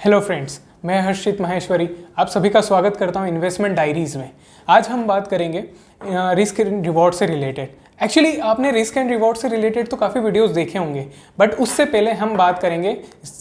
Hello friends, मैं हर्षित माहेश्वरी आप सभी का स्वागत करता हूं इन्वेस्टमेंट डायरीज़ में। आज हम बात करेंगे रिस्क एंड रिवॉर्ड से रिलेटेड। एक्चुअली आपने रिस्क एंड रिवॉर्ड से रिलेटेड तो काफ़ी वीडियोस देखे होंगे, बट उससे पहले हम बात करेंगे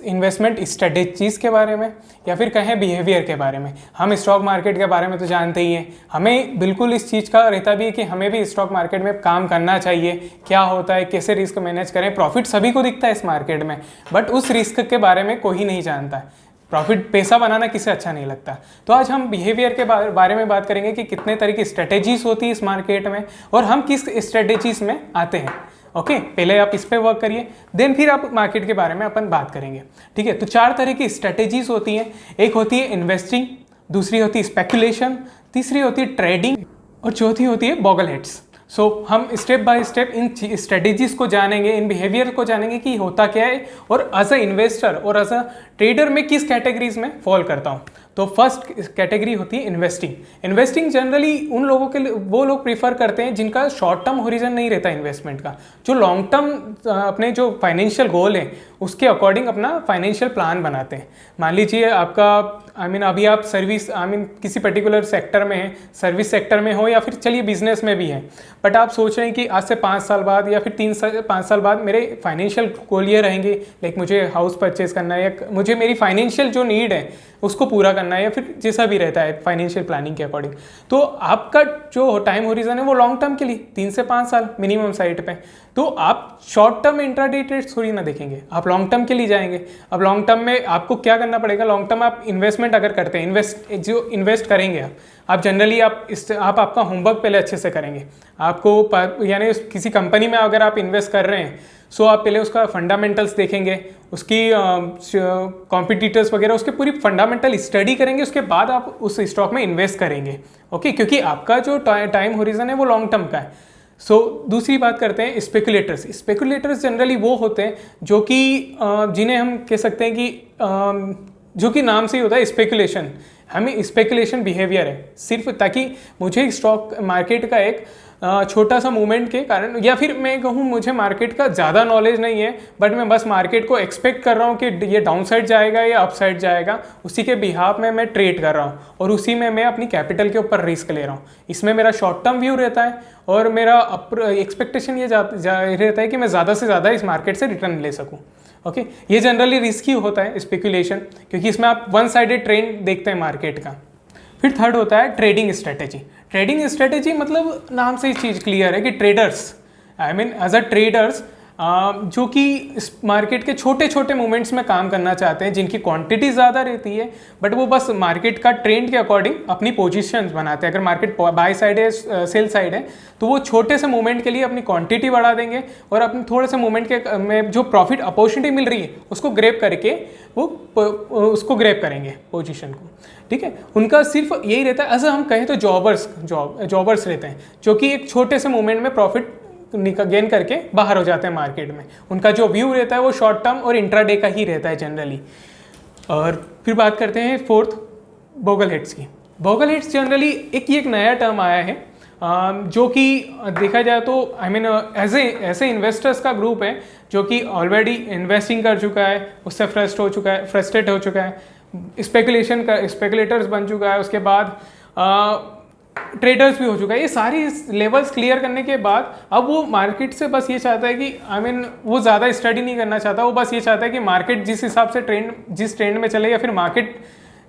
इन्वेस्टमेंट स्ट्रेटेजीज़ के बारे में या फिर कहें बिहेवियर के बारे में। हम स्टॉक मार्केट के बारे में तो जानते ही हैं, हमें बिल्कुल इस चीज़ का रहता भी है कि हमें भी स्टॉक मार्केट में काम करना चाहिए, क्या होता है, कैसे रिस्क मैनेज करें। प्रॉफिट सभी को दिखता है इस मार्केट में, बट उस रिस्क के बारे में कोई नहीं जानता है। प्रॉफिट पैसा बनाना किसे अच्छा नहीं लगता। तो आज हम बिहेवियर के बारे में बात करेंगे कि कितने तरह की स्ट्रेटेजीज होती है इस मार्केट में और हम किस स्ट्रेटेजीज में आते हैं। ओके, पहले आप इस पे वर्क करिए, देन फिर आप मार्केट के बारे में अपन बात करेंगे। ठीक है, तो 4 तरह की स्ट्रेटेजीज होती हैं। एक होती है इन्वेस्टिंग, दूसरी होती है स्पेकुलेशन, तीसरी होती है ट्रेडिंग और चौथी होती है बॉगल हेड्स। सो हम स्टेप बाय स्टेप इन स्ट्रेटेजीज को जानेंगे, इन बिहेवियर को जानेंगे कि होता क्या है और एज अ इन्वेस्टर और एज अ ट्रेडर में किस कैटेगरीज में फॉल करता हूँ। तो फर्स्ट कैटेगरी होती है इन्वेस्टिंग। इन्वेस्टिंग जनरली उन लोगों के लिए वो लोग प्रीफर करते हैं जिनका शॉर्ट टर्म होरिजन नहीं रहता इन्वेस्टमेंट का, जो लॉन्ग टर्म अपने जो फाइनेंशियल गोल है उसके अकॉर्डिंग अपना फाइनेंशियल प्लान बनाते हैं। मान लीजिए आपका अभी आप सर्विस किसी पर्टिकुलर सेक्टर में है, सर्विस सेक्टर में हो या फिर चलिए बिजनेस में भी है, बट आप सोच रहे हैं कि आज से 5 साल बाद या फिर 5 साल बाद मेरे फाइनेंशियल गोल ये रहेंगे, लाइक मुझे हाउस परचेज करना है या मुझे मेरी फाइनेंशियल जो नीड है उसको पूरा करना है या फिर जैसा भी रहता है फाइनेंशियल प्लानिंग के अकॉर्डिंग। तो आपका जो टाइम होरिजन है वो लॉन्ग टर्म के लिए 3 से 5 साल मिनिमम साइड पे। तो आप शॉर्ट टर्म इंट्राडे ट्रेड्स थोड़ी ना देखेंगे, आप लॉन्ग टर्म के लिए जाएंगे। अब लॉन्ग टर्म में आपको क्या करना पड़ेगा, लॉन्ग टर्म आप इन्वेस्टमेंट अगर करते हैं, इन्वेस्ट करेंगे आप जनरली आप आपका होमवर्क पहले अच्छे से करेंगे। आपको यानी किसी कंपनी में अगर आप इन्वेस्ट कर रहे हैं, सो आप पहले उसका फंडामेंटल्स देखेंगे, उसकी कॉम्पिटिटर्स वगैरह, उसके पूरी फंडामेंटल स्टडी करेंगे, उसके बाद आप उस स्टॉक में इन्वेस्ट करेंगे। ओके, क्योंकि आपका जो टाइम होरिजन है वो लॉन्ग टर्म का है। दूसरी बात करते हैं स्पेकुलेटर्स। स्पेकुलेटर्स जनरली वो होते हैं जो कि जिन्हें हम कह सकते हैं कि जो कि नाम से ही होता है स्पेकुलेशन, हमें स्पेकुलेशन बिहेवियर है सिर्फ ताकि मुझे स्टॉक मार्केट का एक छोटा सा मूवमेंट के कारण, या फिर मैं कहूँ मुझे मार्केट का ज़्यादा नॉलेज नहीं है, बट मैं बस मार्केट को एक्सपेक्ट कर रहा हूँ कि ये डाउन साइड जाएगा या अप साइड जाएगा, उसी के बिहाफ में मैं ट्रेड कर रहा हूँ और उसी में मैं अपनी कैपिटल के ऊपर रिस्क ले रहा हूँ। इसमें मेरा शॉर्ट टर्म व्यू रहता है और मेरा एक्सपेक्टेशन ये रहता है कि मैं ज़्यादा से ज़्यादा इस मार्केट से रिटर्न ले सकूँ। ओके, ये जनरली रिस्की होता है स्पेकुलेशन, क्योंकि इसमें आप वन साइडेड ट्रेंड देखते हैं मार्केट का। फिर थर्ड होता है ट्रेडिंग स्ट्रेटेजी। ट्रेडिंग स्ट्रेटेजी मतलब नाम से ही चीज़ क्लियर है कि ट्रेडर्स एज अ ट्रेडर्स जो कि इस मार्केट के छोटे छोटे मूवमेंट्स में काम करना चाहते हैं, जिनकी क्वांटिटी ज़्यादा रहती है, बट वो बस मार्केट का ट्रेंड के अकॉर्डिंग अपनी पोजीशंस बनाते हैं। अगर मार्केट बाय साइड है, सेल साइड है, तो वो छोटे से मूवमेंट के लिए अपनी क्वांटिटी बढ़ा देंगे और अपने थोड़े से मूवमेंट के में जो प्रॉफिट अपॉर्चुनिटी मिल रही है उसको ग्रैब करके वो उसको ग्रैब करेंगे पोजीशन को। ठीक है, उनका सिर्फ यही रहता है, ऐसा हम कहें तो जॉबर्स रहते हैं जो कि एक छोटे से मूवमेंट में प्रॉफिट गेन करके बाहर हो जाते हैं मार्केट में। उनका जो व्यू रहता है वो शॉर्ट टर्म और इंट्राडे का ही रहता है जनरली। और फिर बात करते हैं फोर्थ, बॉगल हेड्स की। बॉगल हेड्स जनरली एक नया टर्म आया है जो कि देखा जाए तो ऐसे इन्वेस्टर्स का ग्रुप है जो कि ऑलरेडी इन्वेस्टिंग कर चुका है, उससे फ्रस्ट्रेट हो चुका है, स्पेकुलेटर्स बन चुका है, उसके बाद ट्रेडर्स भी हो चुका है। ये सारी लेवल्स क्लियर करने के बाद अब वो मार्केट से बस ये चाहता है कि वो ज़्यादा स्टडी नहीं करना चाहता, वो बस ये चाहता है कि मार्केट जिस हिसाब से जिस ट्रेंड में चले या फिर मार्केट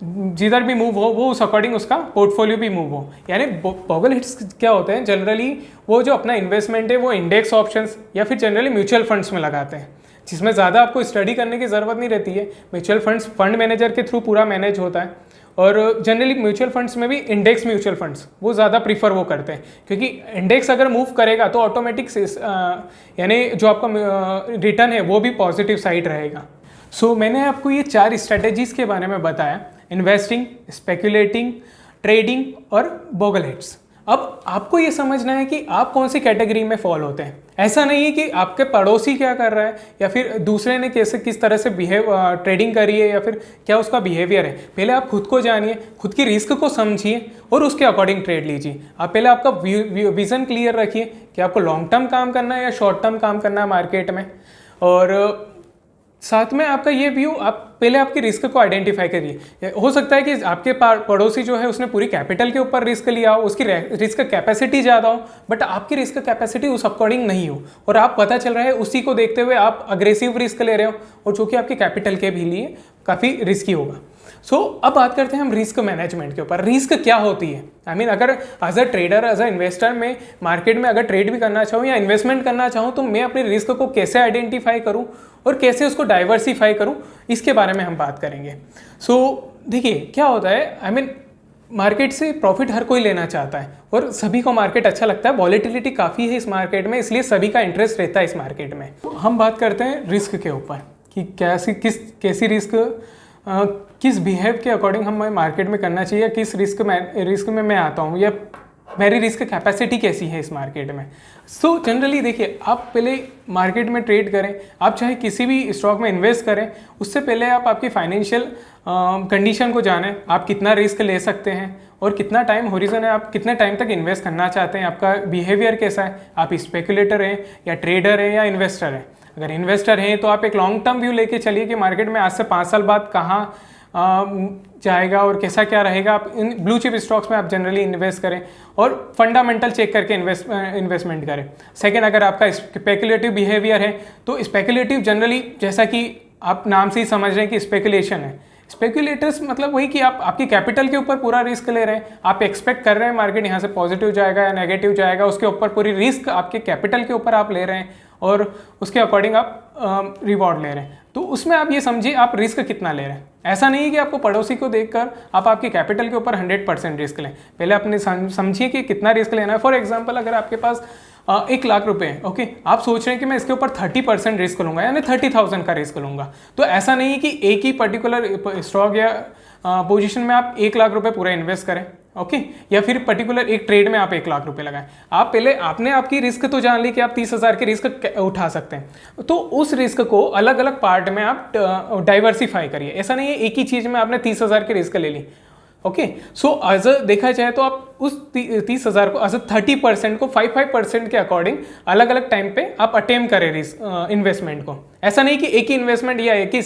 जिधर भी मूव हो वो उस अकॉर्डिंग उसका पोर्टफोलियो भी मूव हो। यानी बॉगल हिट्स क्या होते हैं, जनरली वो जो अपना इन्वेस्टमेंट है वो इंडेक्स ऑप्शंस या फिर जनरली म्यूचुअल फंड्स में लगाते हैं, जिसमें ज़्यादा आपको स्टडी करने की ज़रूरत नहीं रहती है। म्यूचुअल फंड्स फंड मैनेजर के थ्रू पूरा मैनेज होता है और जनरली म्यूचुअल फंड्स में भी इंडेक्स म्यूचुअल फंड्स वो ज़्यादा प्रीफर वो करते हैं, क्योंकि इंडेक्स अगर मूव करेगा तो ऑटोमेटिक यानी जो आपका रिटर्न है वो भी पॉजिटिव साइड रहेगा। मैंने आपको ये 4 स्ट्रेटेजीज़ के बारे में बताया, इन्वेस्टिंग, स्पेकुलेटिंग, ट्रेडिंग और बॉगल हेड्स। अब आपको ये समझना है कि आप कौन सी कैटेगरी में फॉल होते हैं। ऐसा नहीं है कि आपके पड़ोसी क्या कर रहा है या फिर दूसरे ने किस तरह से ट्रेडिंग करी है या फिर क्या उसका बिहेवियर है। पहले आप खुद को जानिए, खुद की रिस्क को समझिए और उसके अकॉर्डिंग ट्रेड लीजिए। आप पहले आपका विज़न क्लियर रखिए कि आपको लॉन्ग टर्म काम करना है या शॉर्ट टर्म काम करना है मार्केट में। और साथ में आपका ये व्यू, आप पहले आपकी रिस्क को आइडेंटिफाई करिए। हो सकता है कि आपके पड़ोसी जो है उसने पूरी कैपिटल के ऊपर रिस्क लिया हो, उसकी रिस्क कैपेसिटी ज़्यादा हो, बट आपकी रिस्क कैपेसिटी उस अकॉर्डिंग नहीं हो, और आप पता चल रहा है उसी को देखते हुए आप अग्रेसिव रिस्क ले रहे हो, और जो कि आपके कैपिटल के भी लिए काफ़ी रिस्की होगा। अब बात करते हैं हम रिस्क मैनेजमेंट के ऊपर। रिस्क क्या होती है? आई मीन अगर as a trader, as a investor में मार्केट में अगर ट्रेड भी करना चाहूँ या इन्वेस्टमेंट करना चाहूँ, तो मैं अपने रिस्क को कैसे आइडेंटिफाई करूँ और कैसे उसको डाइवर्सिफाई करूँ, इसके बारे में हम बात करेंगे। देखिए क्या होता है, आई मीन मार्केट से प्रॉफिट हर कोई लेना चाहता है और सभी को मार्केट अच्छा लगता है। वॉलेटिलिटी काफ़ी है इस मार्केट में, इसलिए सभी का इंटरेस्ट रहता है इस मार्केट में। हम बात करते हैं रिस्क के ऊपर कि कैसी रिस्क किस बिहेव के अकॉर्डिंग हम मार्केट में करना चाहिए, किस रिस्क में मैं आता हूँ, या मेरी रिस्क कैपेसिटी कैसी है इस मार्केट में। जनरली देखिए, आप पहले मार्केट में ट्रेड करें, आप चाहे किसी भी स्टॉक में इन्वेस्ट करें, उससे पहले आप आपकी फाइनेंशियल कंडीशन को जानें। आप कितना रिस्क ले सकते हैं और कितना टाइम होरिजन है, आप कितने टाइम तक इन्वेस्ट करना चाहते हैं, आपका बिहेवियर कैसा है, आप स्पेकुलेटर हैं या ट्रेडर हैं या इन्वेस्टर हैं। अगर इन्वेस्टर हैं तो आप एक लॉन्ग टर्म व्यू लेके चलिए कि मार्केट में आज से 5 साल बाद कहाँ जाएगा और कैसा क्या रहेगा। आप इन ब्लू चिप स्टॉक्स में आप जनरली इन्वेस्ट करें और फंडामेंटल चेक करके इन्वेस्टमेंट करें। सेकंड, अगर आपका स्पेकुलेटिव बिहेवियर है तो स्पेकुलेटिव जनरली, जैसा कि आप नाम से ही समझ रहे हैं कि स्पेकुलेशन है, स्पेकुलेटर्स मतलब वही कि आप आपकी कैपिटल के ऊपर पूरा रिस्क ले रहे हैं। आप एक्सपेक्ट कर रहे हैं मार्केट यहाँ से पॉजिटिव जाएगा या नेगेटिव जाएगा, उसके ऊपर पूरी रिस्क आपके कैपिटल के ऊपर आप ले रहे हैं और उसके अकॉर्डिंग आप रिवॉर्ड ले रहे हैं। तो उसमें आप ये समझिए आप रिस्क कितना ले रहे हैं। ऐसा नहीं है कि आपको पड़ोसी को देखकर आप आपकी कैपिटल के ऊपर 100% रिस्क लें। पहले अपने समझिए कि कितना रिस्क लेना है। फॉर एग्जांपल, अगर आपके पास 1 लाख रुपए है, ओके, आप सोच रहे हैं कि मैं इसके ऊपर 30% रिस्क लूंगा, यानी 30,000 का रिस्क लूंगा। तो ऐसा नहीं है कि एक ही पर्टिकुलर स्टॉक या पोजीशन में आप 1 लाख रुपए पूरा इन्वेस्ट करें, ओके, या फिर पर्टिकुलर एक ट्रेड में आप 1 लाख रुपए लगाएं। आप पहले आपने आपकी रिस्क तो जान ली कि आप 30,000 के रिस्क उठा सकते हैं, तो उस रिस्क को अलग अलग पार्ट में आप डाइवर्सिफाई करिए। ऐसा नहीं है एक ही चीज में आपने 30,000 की रिस्क ले ली, ओके। एज देखा जाए तो आप उस 30,000 को एज 30% को 5% के अकॉर्डिंग अलग अलग टाइम पे आप अटेम्प्ट करें रिस्क इन्वेस्टमेंट को। ऐसा नहीं कि एक ही इन्वेस्टमेंट या एक ही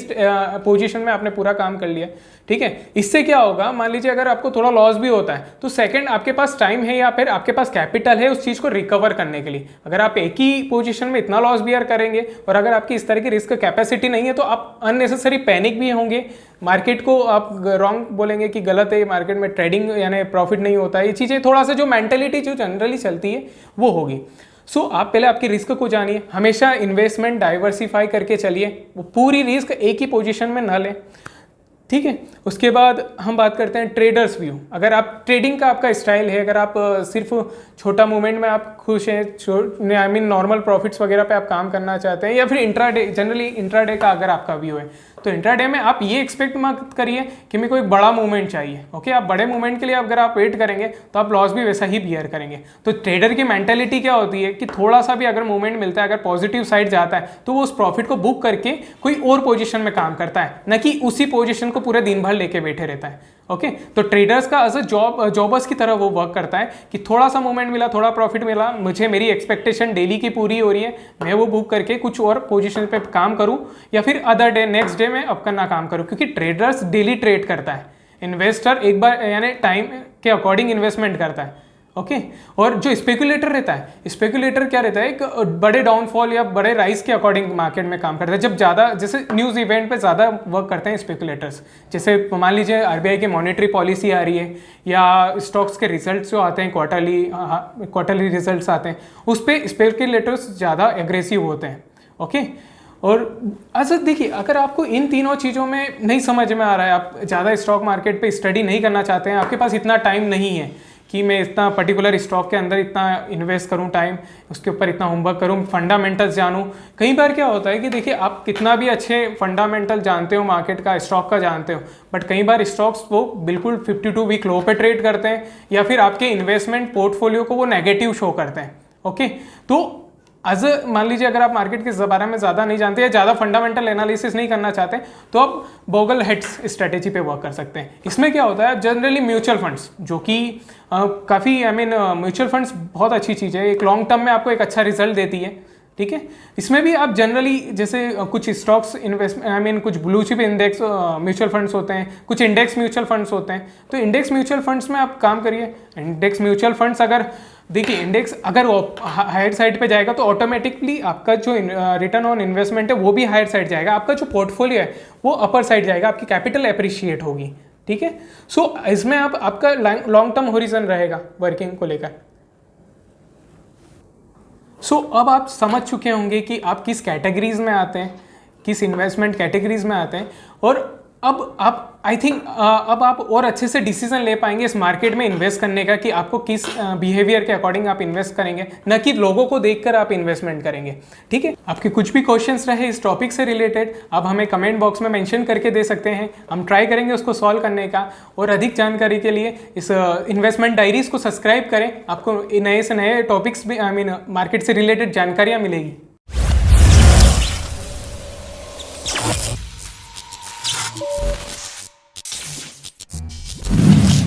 पोजीशन में आपने पूरा काम कर लिया, ठीक है। इससे क्या होगा, मान लीजिए अगर आपको थोड़ा लॉस भी होता है तो सेकंड आपके पास टाइम है या फिर आपके पास कैपिटल है उस चीज को रिकवर करने के लिए। अगर आप एक ही पोजीशन में इतना लॉस बियर करेंगे और अगर आपकी इस तरह की रिस्क कैपेसिटी नहीं है तो आप अननेसेसरी पैनिक भी होंगे, मार्केट को आप रॉन्ग बोलेंगे कि गलत है मार्केट में ट्रेडिंग यानी प्रॉफिट नहीं होता है। ये चीज़ें थोड़ा सा जो मेंटेलिटी जो जनरली चलती है वो होगी। आप पहले आपकी रिस्क को जानिए, हमेशा इन्वेस्टमेंट डाइवर्सिफाई करके चलिए, वो पूरी रिस्क एक ही पोजीशन में ना लें, ठीक है। उसके बाद हम बात करते हैं ट्रेडर्स व्यू। अगर आप ट्रेडिंग का आपका स्टाइल है, अगर आप सिर्फ छोटा मूवमेंट में आप खुश हैं, आई मीन नॉर्मल प्रॉफिट्स वगैरह पे आप काम करना चाहते हैं, या फिर इंट्राडे, जनरली इंट्राडे का अगर आपका व्यू है तो इंट्राडे में आप ये एक्सपेक्ट मत करिए कि मेरे को एक बड़ा मूवमेंट चाहिए, ओके। आप बड़े मूवमेंट के लिए अगर आप वेट करेंगे तो आप लॉस भी वैसा ही बियर करेंगे। तो ट्रेडर की मेंटेलिटी क्या होती है कि थोड़ा सा भी अगर मूवमेंट मिलता है, अगर पॉजिटिव साइड जाता है तो वो उस प्रॉफिट को बुक करके कोई और पोजीशन में काम करता है, न कि उसी पोजीशन को पूरे दिन भर लेके बैठे रहता है, ओके। तो ट्रेडर्स का एज अ जॉबर्स की तरह वो वर्क करता है कि थोड़ा सा मूवमेंट मिला, थोड़ा प्रॉफिट मिला, मुझे मेरी एक्सपेक्टेशन डेली की पूरी हो रही है, मैं वो बुक करके कुछ और पोजीशन पे काम करूं या फिर अदर डे नेक्स्ट डे में अब करना काम करूं, क्योंकि ट्रेडर्स डेली ट्रेड करता है। इन्वेस्टर एक बार यानी टाइम के अकॉर्डिंग इन्वेस्टमेंट करता है, ओके। और जो स्पेकुलेटर रहता है, स्पेकुलेटर क्या रहता है, एक बड़े डाउनफॉल या बड़े राइज के अकॉर्डिंग मार्केट में काम करता है। जब ज़्यादा जैसे न्यूज़ इवेंट पे ज़्यादा वर्क करते हैं स्पेकुलेटर्स, जैसे मान लीजिए आरबीआई की मॉनेटरी पॉलिसी आ रही है या स्टॉक्स के रिजल्ट्स जो आते हैं, क्वार्टरली रिजल्ट्स आते हैं, उस पर स्पेकुलेटर्स ज़्यादा एग्रेसिव होते हैं, ओके। और अच्छा देखिए, अगर आपको इन तीनों चीज़ों में नहीं समझ में आ रहा है, आप ज़्यादा स्टॉक मार्केट पे स्टडी नहीं करना चाहते हैं, आपके पास इतना टाइम नहीं है कि मैं इतना पर्टिकुलर स्टॉक के अंदर इतना इन्वेस्ट करूं टाइम, उसके ऊपर इतना होमवर्क करूं, फंडामेंटल्स जानूं। कई बार क्या होता है कि देखिए, आप कितना भी अच्छे फंडामेंटल जानते हो, मार्केट का, स्टॉक का जानते हो, बट कई बार स्टॉक्स वो बिल्कुल 52 वीक लो पे ट्रेड करते हैं या फिर आपके इन्वेस्टमेंट पोर्टफोलियो को वो नेगेटिव शो करते हैं, ओके। तो एज मान लीजिए अगर आप मार्केट के बारे में ज़्यादा नहीं जानते या ज़्यादा फंडामेंटल एनालिसिस नहीं करना चाहते तो आप बॉगल हेड्स स्ट्रेटेजी पे वर्क कर सकते हैं। इसमें क्या होता है, जनरली म्यूचुअल फंड्स, जो कि काफ़ी, आई मीन म्यूचुअल फंड्स बहुत अच्छी चीज़ है, एक लॉन्ग टर्म में आपको एक अच्छा रिजल्ट देती है, ठीक है। इसमें भी आप जनरली जैसे कुछ स्टॉक्स इन्वेस्ट कुछ blue chip index mutual funds होते हैं, कुछ इंडेक्स म्यूचुअल फंड्स होते हैं। तो इंडेक्स म्यूचुअल फंड्स में आप काम करिए। इंडेक्स म्यूचुअल फंड्स अगर देखिए, इंडेक्स अगर हायर साइड पे जाएगा तो ऑटोमेटिकली आपका जो रिटर्न ऑन इन्वेस्टमेंट है वो भी हायर साइड जाएगा, आपका जो पोर्टफोलियो है वो अपर साइड जाएगा, आपकी कैपिटल एप्रिशिएट होगी। ठीक है। सो इसमें आपका लॉन्ग टर्म होरिजन रहेगा वर्किंग को लेकर। सो अब आप समझ चुके होंगे कि आप किस कैटेगरीज में आते हैं, किस इन्वेस्टमेंट कैटेगरीज में आते हैं, और अब आप आई थिंक अब आप और अच्छे से डिसीजन ले पाएंगे इस मार्केट में इन्वेस्ट करने का कि आपको किस बिहेवियर के अकॉर्डिंग आप इन्वेस्ट करेंगे, न कि लोगों को देखकर आप इन्वेस्टमेंट करेंगे। ठीक है। आपके कुछ भी क्वेश्चंस रहे इस टॉपिक से रिलेटेड आप हमें कमेंट बॉक्स में मेंशन करके दे सकते हैं, हम ट्राई करेंगे उसको सॉल्व करने का। और अधिक जानकारी के लिए इस इन्वेस्टमेंट डायरीज को सब्सक्राइब करें, आपको नए से नए टॉपिक्स भी मार्केट से रिलेटेड जानकारियाँ मिलेगी।